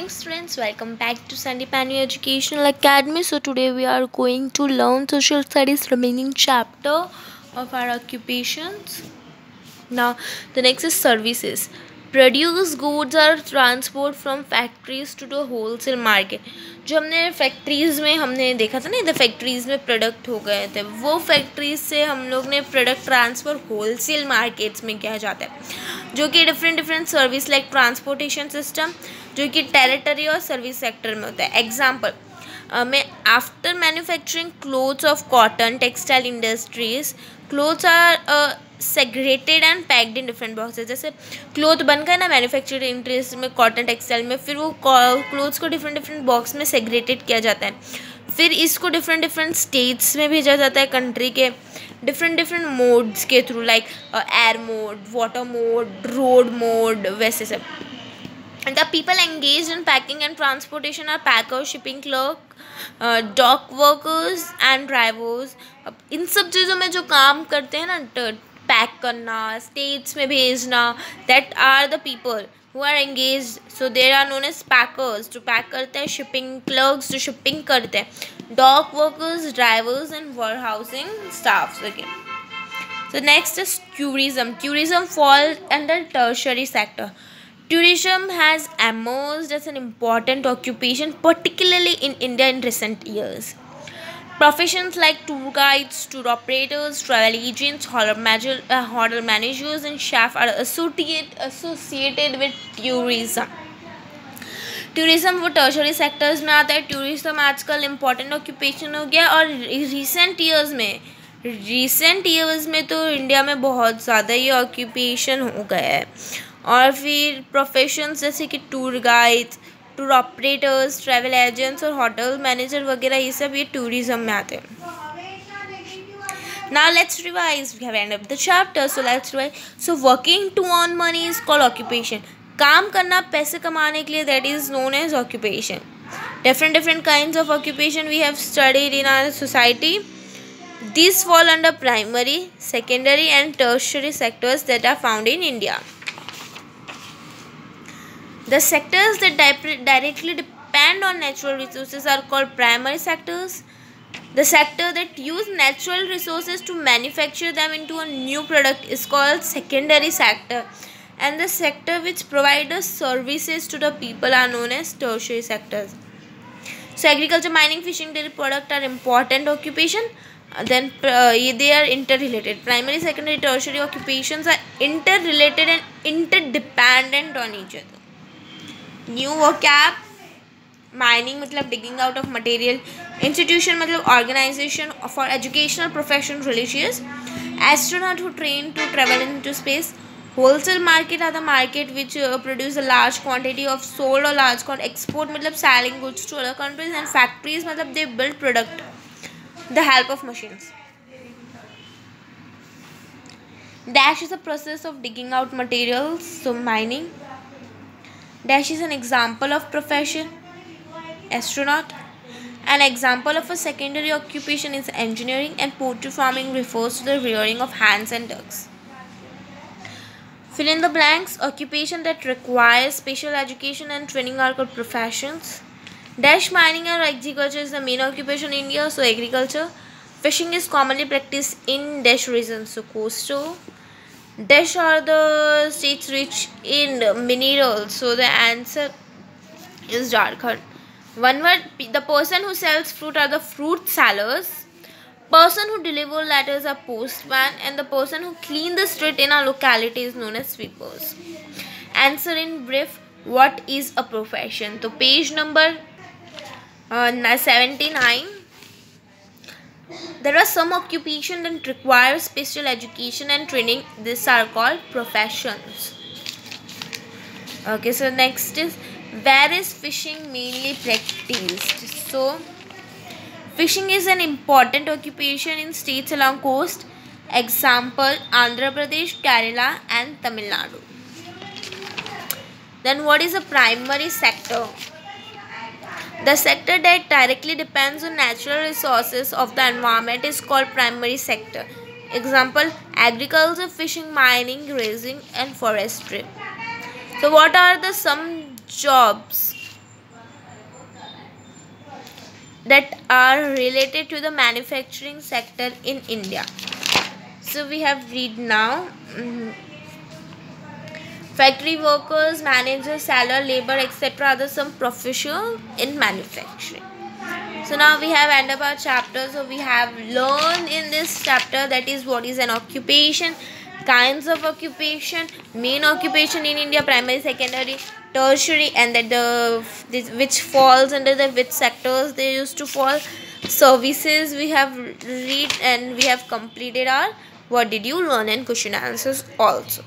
morning students, welcome back to Sandy Pani Educational Academy. So today we are going to learn social studies remaining chapter of our occupations. Now the next is services. Produce goods or transport from factories to the wholesale market. जो हमने factories में हमने देखा था ना, इधर factories में product हो गए थे, वो फैक्ट्रीज से हम लोग ने प्रोडक्ट ट्रांसफ़र होलसेल मार्केट्स में किया जाता है, जो कि different service like transportation system, जो कि टेरिटरी और सर्विस सेक्टर में होता है. एग्जाम्पल में after manufacturing clothes of cotton textile industries, clothes are segregated and packed in different boxes. जैसे क्लोथ बन गए ना मैन्युफैक्चरिंग इंडस्ट्रीज में, कॉटन टेक्सटाइल में, फिर वो क्लोथ्स को डिफरेंट बॉक्स में सेग्रेटेड किया जाता है. फिर इसको डिफरेंट स्टेट्स में भेजा जाता है कंट्री के डिफरेंट मोड्स के through, like air mode, water mode, road mode, वैसे सब. The people engaged in packing and transportation are packers, shipping clerk, dock workers and drivers. अब इन सब चीज़ों में जो काम करते हैं ना, पैक करना, स्टेट्स में भेजना, that are the people who are engaged. So they are known as packers, जो पैक करते हैं, shipping clerks जो shipping करते हैं, dock workers, drivers and warehousing staffs. Okay. So next is tourism. Tourism falls under tertiary sector. Tourism has emerged as an important occupation, particularly in India in recent years. Professions like tour guides, tour operators, travel agents, hotel managers, and chefs are associated with tourism. Tourism वो tertiary sectors में आता है. Tourism आजकल important occupation हो गया, और recent years में तो इंडिया में बहुत ज़्यादा ये ऑक्यूपेशन हो गया है. और फिर प्रोफेशंस जैसे कि tour guides, tour operators, travel agents और होटल मैनेजर वगैरह, ये सब ये टूरिज़म में आते हैं. Now let's revise. We have ended the chapter, so let's revise. So working to earn money is called occupation. काम करना पैसे कमाने के लिए, that is known as occupation. Different kinds of occupation we have studied in our society. These fall under primary, secondary and tertiary sectors that are found in India. The sectors that directly depend on natural resources are called primary sectors. The sector that use natural resources to manufacture them into a new product is called secondary sector. And the sector which provide the services to the people are known as tertiary sectors. So agriculture, mining, fishing, dairy product are important occupation. Then they are interrelated. Primary, secondary, tertiary occupations are interrelated and interdependent on each other. New vocab. Mining मतलब digging out of material. Institution मतलब organisation for educational, professional, religious. Astronaut who train to travel into space. Wholesale market are the market which produce a large quantity of sold और large quantity. Export मतलब selling goods to other countries. And factories मतलब they build product the help of machines. Dash is a process of digging out materials, so mining. Dash is an example of profession, astronaut. An example of a secondary occupation is engineering, and poultry farming refers to the rearing of hens and ducks. Fill in the blanks. Occupation that requires special education and training are called professions. Dash mining or agriculture is the main occupation in India, so agriculture. Fishing is commonly practiced in dash regions, so coastal. Dash are the states rich in minerals, so the answer is Jharkhand. One word, the person who sells fruit are the fruit sellers. Person who deliver letters are postman, and the person who clean the street in our locality is known as sweepers. Answer in brief, what is a profession? So page number 79. There are some occupations that require special education and training. These are called professions. Okay, so next is, where is fishing mainly practiced? So fishing is an important occupation in states along coast. Example, Andhra Pradesh, Kerala and Tamil Nadu. Then what is a primary sector? The sector that directly depends on natural resources of the environment is called primary sector. Example, agriculture, fishing, mining, grazing and forestry. So what are the some jobs that are related to the manufacturing sector in India. So we have read now. Factory workers, managers, seller, labor, etc. are the some professional in manufacturing. So now we have end up our chapter. So we have learned in this chapter that is what is an occupation, kinds of occupation, main occupation in India, primary, secondary, tertiary, and that which falls under the which sectors they used to fall. Services we have read, and we have completed our what did you learn and question answers also.